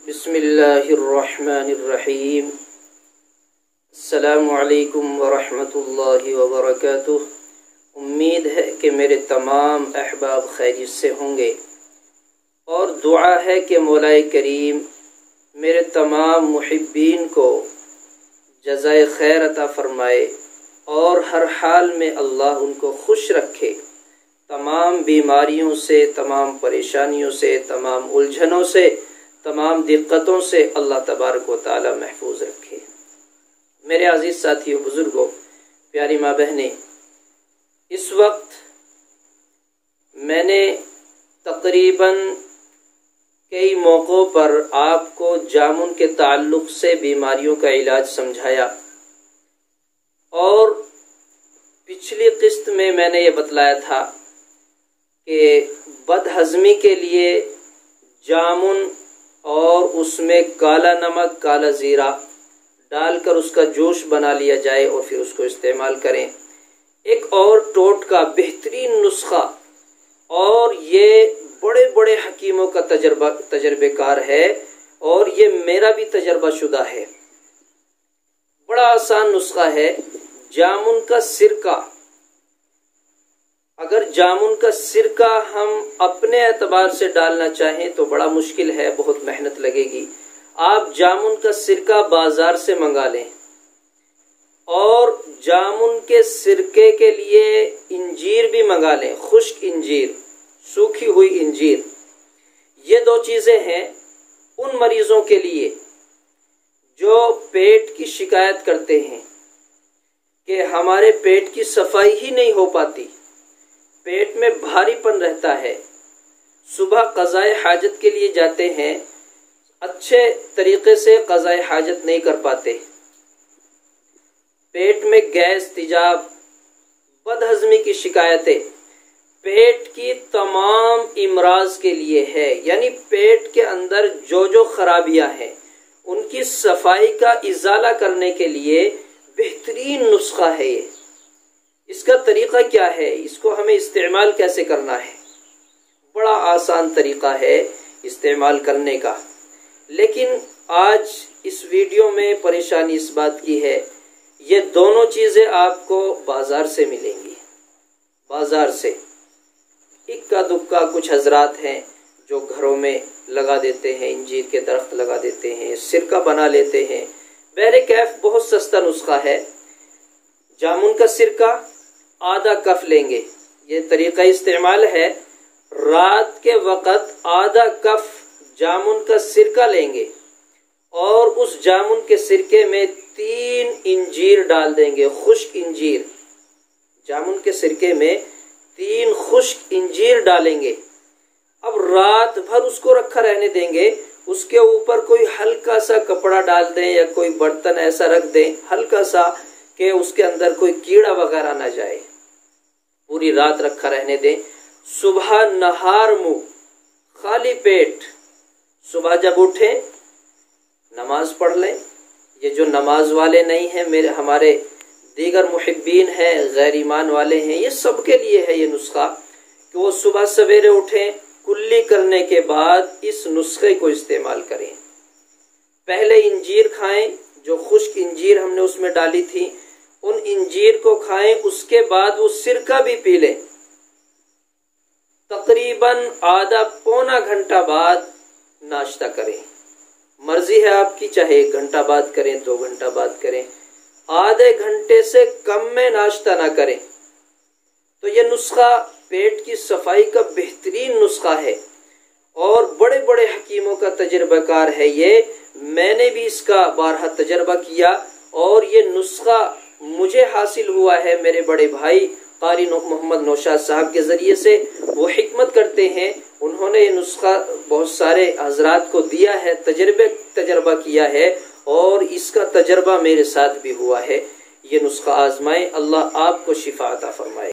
بسم اللہ الرحمن الرحیم۔ السلام علیکم ورحمۃ اللہ وبرکاتہ۔ امید ہے کہ میرے تمام احباب خیریت سے ہوں گے، اور دعا ہے کہ مولا کریم میرے تمام محبین کو جزائے خیر عطا فرمائے اور ہر حال میں اللہ ان کو خوش رکھے، تمام بیماریوں سے، تمام پریشانیوں سے، تمام الجھنوں سے، تمام دقتوں سے اللہ تبارک و تعالی محفوظ رکھے۔ میرے عزیز ساتھیوں، بزرگوں، پیاری ماں بہنیں، اس وقت میں نے تقریباً کئی موقعوں پر آپ کو جامن کے تعلق سے بیماریوں کا علاج سمجھایا، اور پچھلی قسط میں نے یہ بتلایا تھا کہ بد ہضمی کے لیے جامن اور اس میں کالا نمک، کالا زیرہ ڈال کر اس کا جوش بنا لیا جائے اور پھر اس کو استعمال کریں۔ ایک اور ٹوٹکا، بہترین نسخہ، اور یہ بڑے بڑے حکیموں کا تجربہ کار ہے، اور یہ میرا بھی تجربہ شدہ ہے۔ بڑا آسان نسخہ ہے، جامن کا سرکہ۔ اگر جامن کا سرکہ ہم اپنے اعتبار سے ڈالنا چاہیں تو بڑا مشکل ہے، بہت محنت لگے گی۔ آپ جامن کا سرکہ بازار سے منگا لیں، اور جامن کے سرکے کے لیے انجیر بھی منگا لیں، خشک انجیر، سوکھی ہوئی انجیر۔ یہ دو چیزیں ہیں ان مریضوں کے لیے جو پیٹ کی شکایت کرتے ہیں کہ ہمارے پیٹ کی صفائی ہی نہیں ہو پاتی، پیٹ میں بھاری پن رہتا ہے، صبح قضائے حاجت کے لیے جاتے ہیں، اچھے طریقے سے قضائے حاجت نہیں کر پاتے، پیٹ میں گیس، تیجاب، بد ہضمی کی شکایتیں، پیٹ کی تمام امراض کے لیے ہے، یعنی پیٹ کے اندر جو خرابیاں ہیں ان کی صفائی کا ازالہ کرنے کے لیے بہترین نسخہ ہے یہ۔ اس کا طریقہ کیا ہے، اس کو ہمیں استعمال کیسے کرنا ہے؟ بڑا آسان طریقہ ہے استعمال کرنے کا، لیکن آج اس ویڈیو میں پریشانی اس بات کی ہے، یہ دونوں چیزیں آپ کو بازار سے ملیں گی۔ بازار سے اکا دکا کچھ حضرات ہیں جو گھروں میں لگا دیتے ہیں، انجیر کے درخت لگا دیتے ہیں، سرکہ بنا لیتے ہیں۔ بہرکیف بہت سستا نسخہ ہے۔ جامن کا سرکہ آدھا کف لیں گے، یہ طریقہ استعمال ہے۔ رات کے وقت آدھا کف جامن کا سرکہ لیں گے، اور اس جامن کے سرکے میں 3 انجیر ڈال دیں گے، خشک انجیر۔ جامن کے سرکے میں 3 خشک انجیر ڈالیں گے۔ اب رات بھر اس کو رکھا رہنے دیں گے، اس کے اوپر کوئی ہلکا سا کپڑا ڈال دیں یا کوئی برتن ایسا رکھ دیں ہلکا سا کہ اس کے اندر کوئی کیڑا وغیرہ نہ جائے۔ پوری رات رکھا رہنے دیں۔ صبح نہار منہ، خالی پیٹ، صبح جب اٹھیں نماز پڑھ لیں۔ یہ جو نماز والے نہیں ہیں، ہمارے دیگر محبین ہیں، غیر ایمان والے ہیں، یہ سب کے لیے ہے یہ نسخہ، کہ وہ صبح سویرے اٹھیں، کلی کرنے کے بعد اس نسخے کو استعمال کریں۔ پہلے انجیر کھائیں، جو خشک انجیر ہم نے اس میں ڈالی تھی، ان انجیر کو کھائیں، اس کے بعد وہ سرکہ بھی پی لیں۔ تقریباً آدھا پونا گھنٹہ بعد ناشتہ کریں۔ مرضی ہے آپ کی، چاہے 1 گھنٹہ بعد کریں، 2 گھنٹہ بعد کریں، آدھے گھنٹے سے کم میں ناشتہ نہ کریں۔ تو یہ نسخہ پیٹ کی صفائی کا بہترین نسخہ ہے، اور بڑے بڑے حکیموں کا تجربہ کار ہے یہ۔ میں نے بھی اس کا بارہا تجربہ کیا، اور یہ نسخہ مجھے حاصل ہوا ہے میرے بڑے بھائی قاری محمد نوشاد صاحب کے ذریعے سے۔ وہ حکمت کرتے ہیں، انہوں نے یہ نسخہ بہت سارے حضرات کو دیا ہے، تجربہ کیا ہے، اور اس کا تجربہ میرے ساتھ بھی ہوا ہے۔ یہ نسخہ آزمائیں، اللہ آپ کو شفا عطا فرمائے۔